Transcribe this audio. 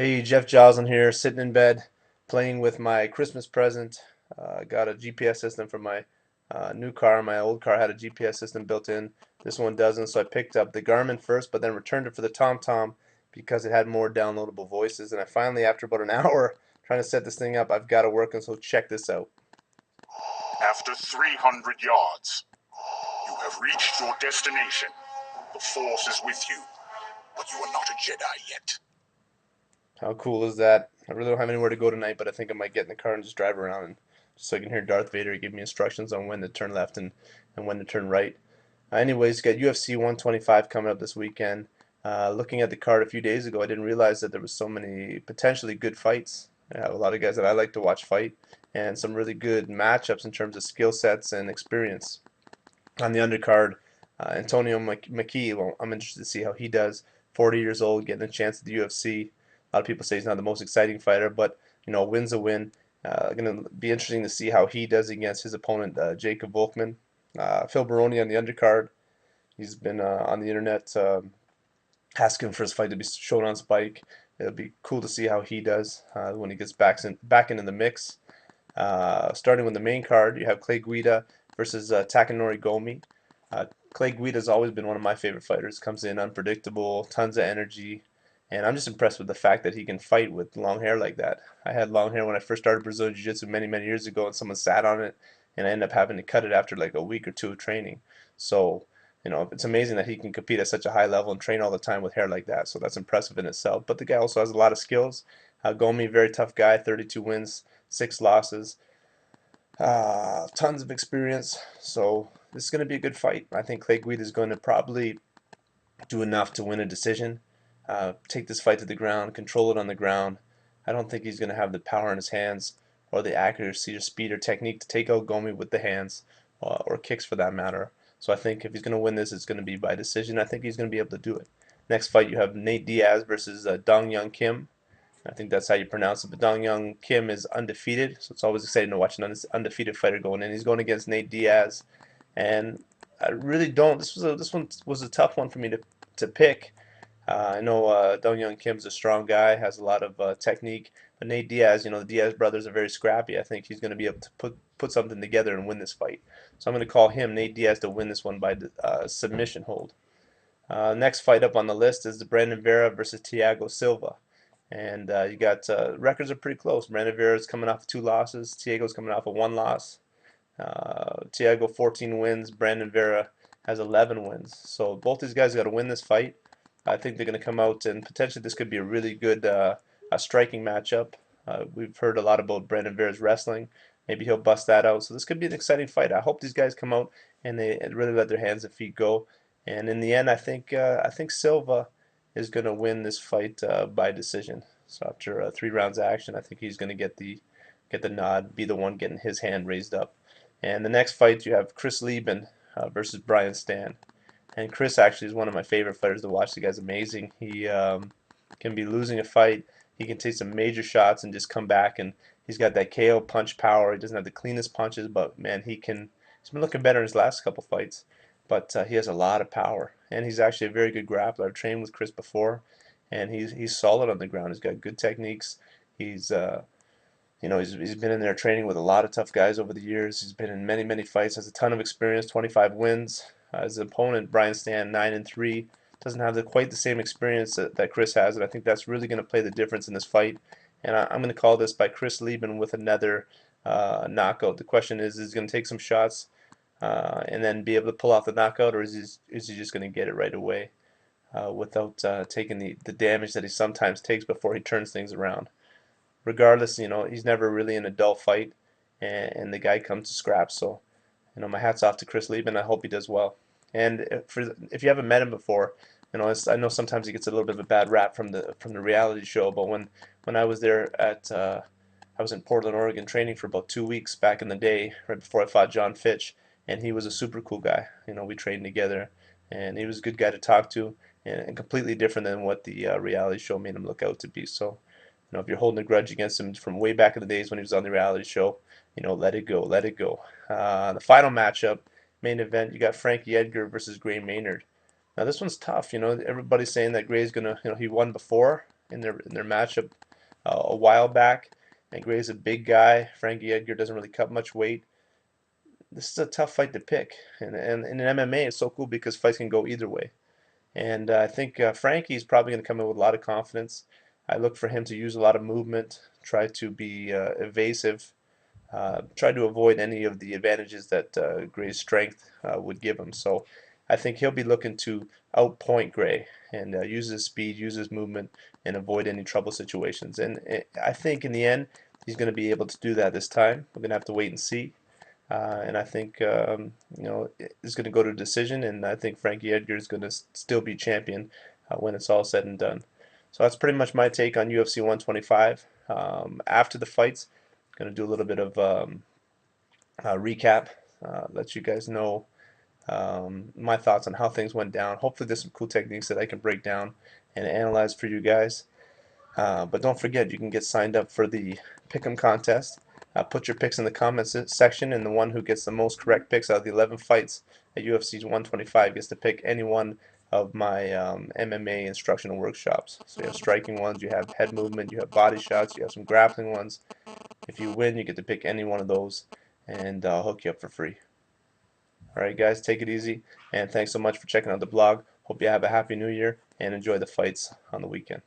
Hey, Jeff Joslin here, sitting in bed, playing with my Christmas present. I got a GPS system for my new car. My old car had a GPS system built in. This one doesn't, so I picked up the Garmin first, but then returned it for the TomTom because it had more downloadable voices. And I finally, after about an hour trying to set this thing up, I've got it working, so check this out. After 300 yards, you have reached your destination. The Force is with you, but you are not a Jedi yet. How cool is that? I really don't have anywhere to go tonight, but I think I might get in the car and just drive around and just so I can hear Darth Vader give me instructions on when to turn left and when to turn right. Anyways, got UFC 125 coming up this weekend. Looking at the card a few days ago, I didn't realize that there was so many potentially good fights. I have a lot of guys that I like to watch fight, and some really good matchups in terms of skill sets and experience. On the undercard, Antonio McKee, well, I'm interested to see how he does. 40 years old, getting a chance at the UFC. A lot of people say he's not the most exciting fighter, but a win's a win. Going to be interesting to see how he does against his opponent, Jacob Volkman. Phil Baroni on the undercard. He's been on the internet asking for his fight to be shown on Spike. It'll be cool to see how he does when he gets back into the mix. Starting with the main card, you have Clay Guida versus Takanori Gomi. Clay Guida's always been one of my favorite fighters. Comes in unpredictable, tons of energy, and I'm just impressed with the fact that he can fight with long hair like that. I had long hair when I first started Brazilian Jiu-Jitsu many, many years ago, and someone sat on it, and I ended up having to cut it after like a week or two of training. So, it's amazing that he can compete at such a high level and train all the time with hair like that. So that's impressive in itself. But the guy also has a lot of skills. Gomi, very tough guy, 32 wins, 6 losses. Tons of experience, so this is going to be a good fight. I think Clay Guida is going to probably do enough to win a decision, take this fight to the ground, control it on the ground. I don't think he's going to have the power in his hands or the accuracy or speed or technique to take out Gomi with the hands or kicks for that matter. So I think if he's going to win this, it's going to be by decision. I think he's going to be able to do it. Next fight, you have Nate Diaz versus Dong Young Kim. I think that's how you pronounce it. But Dong Young Kim is undefeated, so it's always exciting to watch an undefeated fighter going in. He's going against Nate Diaz, and I really don't. This one was a tough one for me to pick. I know Dong Young Kim's a strong guy, has a lot of technique, but Nate Diaz, the Diaz brothers are very scrappy. I think he's going to be able to put something together and win this fight. So I'm going to call him Nate Diaz to win this one by submission hold. Next fight up on the list is the Brandon Vera versus Thiago Silva. And you got records are pretty close. Brandon Vera's coming off of 2 losses. Thiago's coming off of 1 loss. Thiago 14 wins. Brandon Vera has 11 wins. So both these guys got to win this fight. I think they're going to come out and potentially this could be a really good a striking matchup. We've heard a lot about Brandon Vera's wrestling. Maybe he'll bust that out. So this could be an exciting fight. I hope these guys come out and they really let their hands and feet go. And in the end, I think Silva is going to win this fight by decision. So after 3 rounds of action, I think he's going to get the nod, be the one getting his hand raised up. And the next fight, you have Chris Lieben versus Brian Stann. And Chris actually is one of my favorite fighters to watch. The guy's amazing. He can be losing a fight. He can take some major shots and just come back. And he's got that KO punch power. He doesn't have the cleanest punches, but man, he's been looking better in his last couple fights. But he has a lot of power, and he's actually a very good grappler. I've trained with Chris before, and he's solid on the ground. He's got good techniques. He's he's been in there training with a lot of tough guys over the years. He's been in many, many fights, has a ton of experience, 25 wins. His opponent, Brian Stann, 9-3, doesn't have quite the same experience that Chris has, and I think that's really going to play the difference in this fight. And I'm going to call this by Chris Lieben with another knockout. The question is he going to take some shots and then be able to pull off the knockout, or is he just going to get it right away without taking the damage that he sometimes takes before he turns things around? Regardless, he's never really in a dull fight, and the guy comes to scraps. So, my hat's off to Chris Lieben. I hope he does well. And if you haven't met him before, I know sometimes he gets a little bit of a bad rap from the reality show. But when I was there I was in Portland, Oregon, training for about 2 weeks back in the day, right before I fought John Fitch, and he was a super cool guy. We trained together, and he was a good guy to talk to, and completely different than what the reality show made him look out to be. So, if you're holding a grudge against him from way back in the days when he was on the reality show, let it go, let it go. The final matchup, main event, you got Frankie Edgar versus Gray Maynard. Now this one's tough. Everybody's saying that Gray's gonna, he won before, in their matchup a while back. And Gray's a big guy. Frankie Edgar doesn't really cut much weight. This is a tough fight to pick, and in MMA it's so cool because fights can go either way. And I think Frankie's probably going to come in with a lot of confidence. I look for him to use a lot of movement, try to be evasive, try to avoid any of the advantages that Gray's strength would give him. So I think he'll be looking to outpoint Gray and use his speed, use his movement, and avoid any trouble situations. And I think in the end, he's going to be able to do that this time. We're going to have to wait and see. And I think it's going to go to a decision, and I think Frankie Edgar is going to still be champion when it's all said and done. So that's pretty much my take on UFC 125. After the fights, I'm going to do a little bit of recap, let you guys know my thoughts on how things went down. Hopefully, there's some cool techniques that I can break down and analyze for you guys. But don't forget, you can get signed up for the Pick'em contest. Put your picks in the comments section, and the one who gets the most correct picks out of the 11 fights at UFC 125 gets to pick any one of my MMA instructional workshops. So you have striking ones, you have head movement, you have body shots, you have some grappling ones. If you win, you get to pick any one of those, and I'll hook you up for free. Alright guys, take it easy, and thanks so much for checking out the blog. Hope you have a happy new year, and enjoy the fights on the weekend.